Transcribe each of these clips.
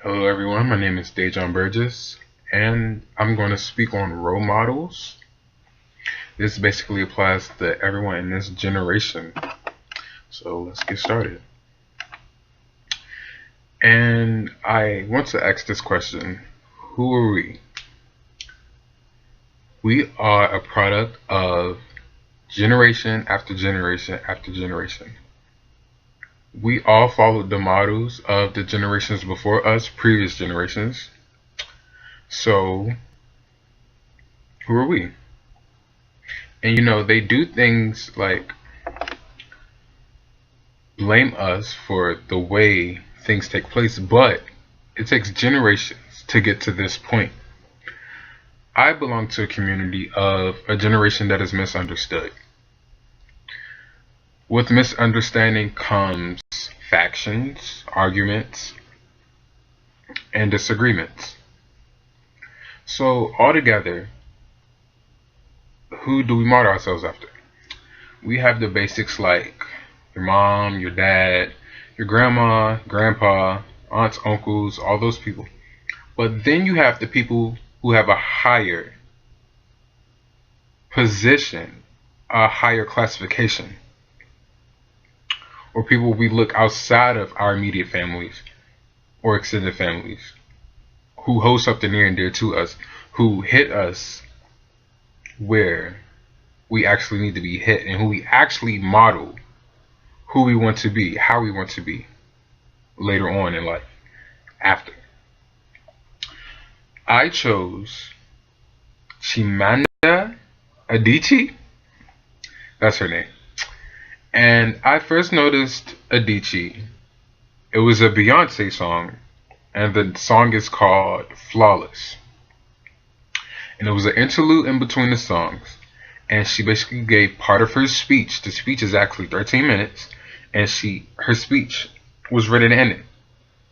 Hello, everyone. My name is Dejon Burgess, and I'm going to speak on role models. This basically applies to everyone in this generation. So let's get started. And I want to ask this question: who are we? We are a product of generation after generation after generation. We all followed the models of the generations before us, previous generations. So, who are we? And they do things like blame us for the way things take place, but it takes generations to get to this point. I belong to a community of a generation that is misunderstood. With misunderstanding comes factions, arguments, and disagreements. So, altogether, who do we model ourselves after? We have the basics like your mom, your dad, your grandma, grandpa, aunts, uncles, all those people. But then you have the people who have a higher position, a higher classification, or people we look outside of our immediate families or extended families, who hold something near and dear to us, who hit us where we actually need to be hit, and who we actually model who we want to be, how we want to be later on in life, after. I chose Chimamanda Adichie. That's her name. And I first noticed Adichie. It was a Beyonce song, and the song is called Flawless. And it was an interlude in between the songs. And she basically gave part of her speech. The speech is actually 13 minutes, and her speech was written in it.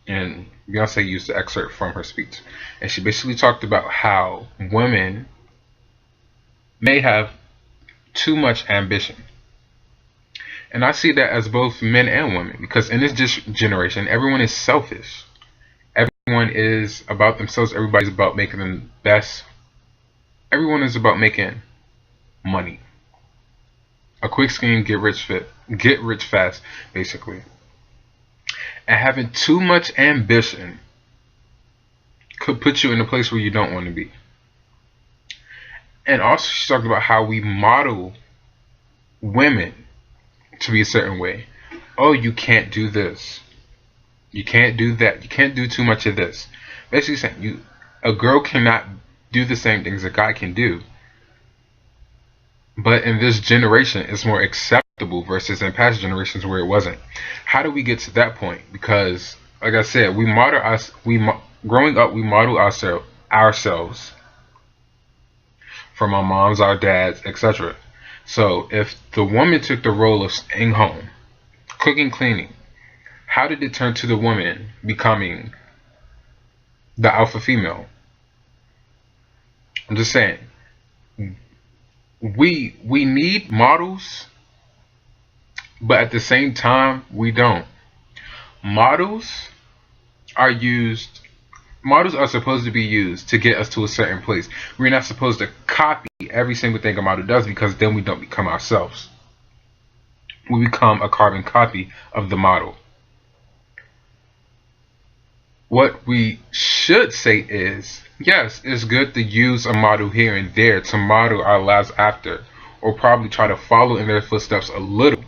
And Beyonce used the excerpt from her speech. And she basically talked about how women may have too much ambition. And I see that as both men and women, because in this generation, everyone is selfish. Everyone is about themselves. Everybody's about making the best. Everyone is about making money. A quick scheme, get rich fast, basically. And having too much ambition could put you in a place where you don't want to be. And also, she talked about how we model women to be a certain way. Oh, you can't do this. You can't do that. You can't do too much of this. Basically saying a girl cannot do the same things a guy can do. But in this generation, it's more acceptable versus in past generations where it wasn't. How do we get to that point? Because, like I said, growing up, we model ourselves from our moms, our dads, etc. So if the woman took the role of staying home, cooking, cleaning, how did it turn to the woman becoming the alpha female? I'm just saying, we need models, but at the same time, we don't. Models are used. Models are supposed to be used to get us to a certain place. We're not supposed to copy every single thing a model does, because then we don't become ourselves. We become a carbon copy of the model. What we should say is, yes, it's good to use a model here and there to model our lives after, or probably try to follow in their footsteps a little,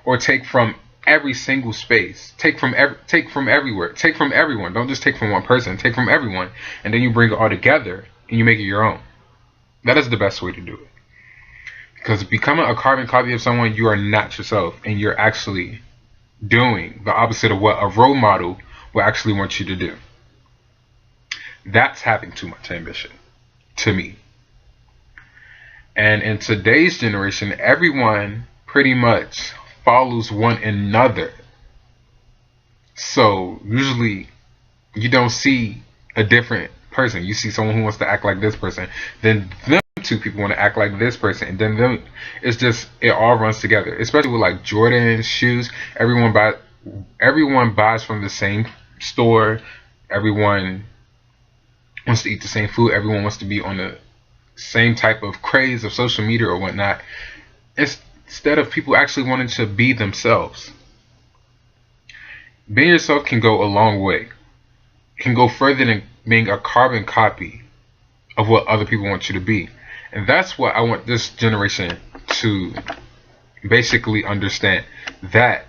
or take from every single space, take from everywhere, take from everyone. Don't just take from one person, take from everyone, and then you bring it all together and you make it your own. That is the best way to do it. Because becoming a carbon copy of someone, you are not yourself, and you're actually doing the opposite of what a role model will actually want you to do. That's having too much ambition, to me. And in today's generation, everyone pretty much follows one another. So usually you don't see a different person. You see someone who wants to act like this person, then them two people want to act like this person, and then them. It's just, it all runs together. Especially with like Jordan shoes, everyone buys from the same store. Everyone wants to eat the same food. Everyone wants to be on the same type of craze of social media or whatnot, instead of people actually wanting to be themselves. Being yourself can go a long way. It can go further than being a carbon copy of what other people want you to be. And that's what I want this generation to basically understand, that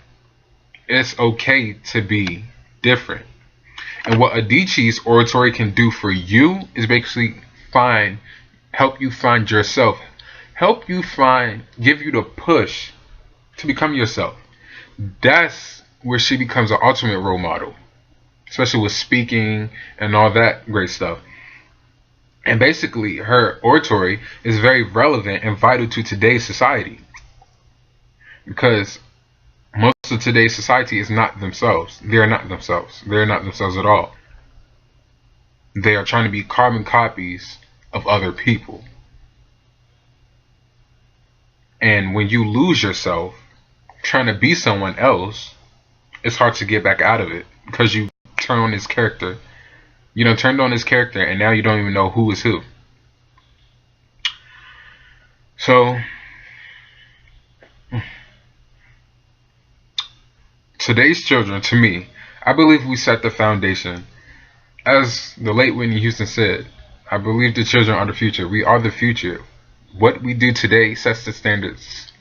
it's okay to be different. And what Adichie's oratory can do for you is basically help you find yourself, give you the push to become yourself. That's where she becomes an ultimate role model, especially with speaking and all that great stuff. And basically, her oratory is very relevant and vital to today's society, because most of today's society is not themselves. They are not themselves. They are not themselves at all. They are trying to be carbon copies of other people. And when you lose yourself trying to be someone else, it's hard to get back out of it, because you turn on his character. You know, turned on his character, and now you don't even know who is who. So, today's children, to me, I believe we set the foundation. As the late Whitney Houston said, I believe the children are the future. We are the future. What we do today sets the standards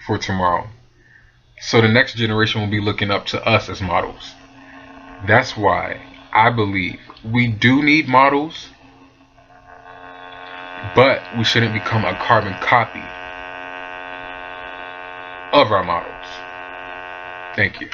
for tomorrow. So the next generation will be looking up to us as models. That's why I believe we do need models, but we shouldn't become a carbon copy of our models. Thank you.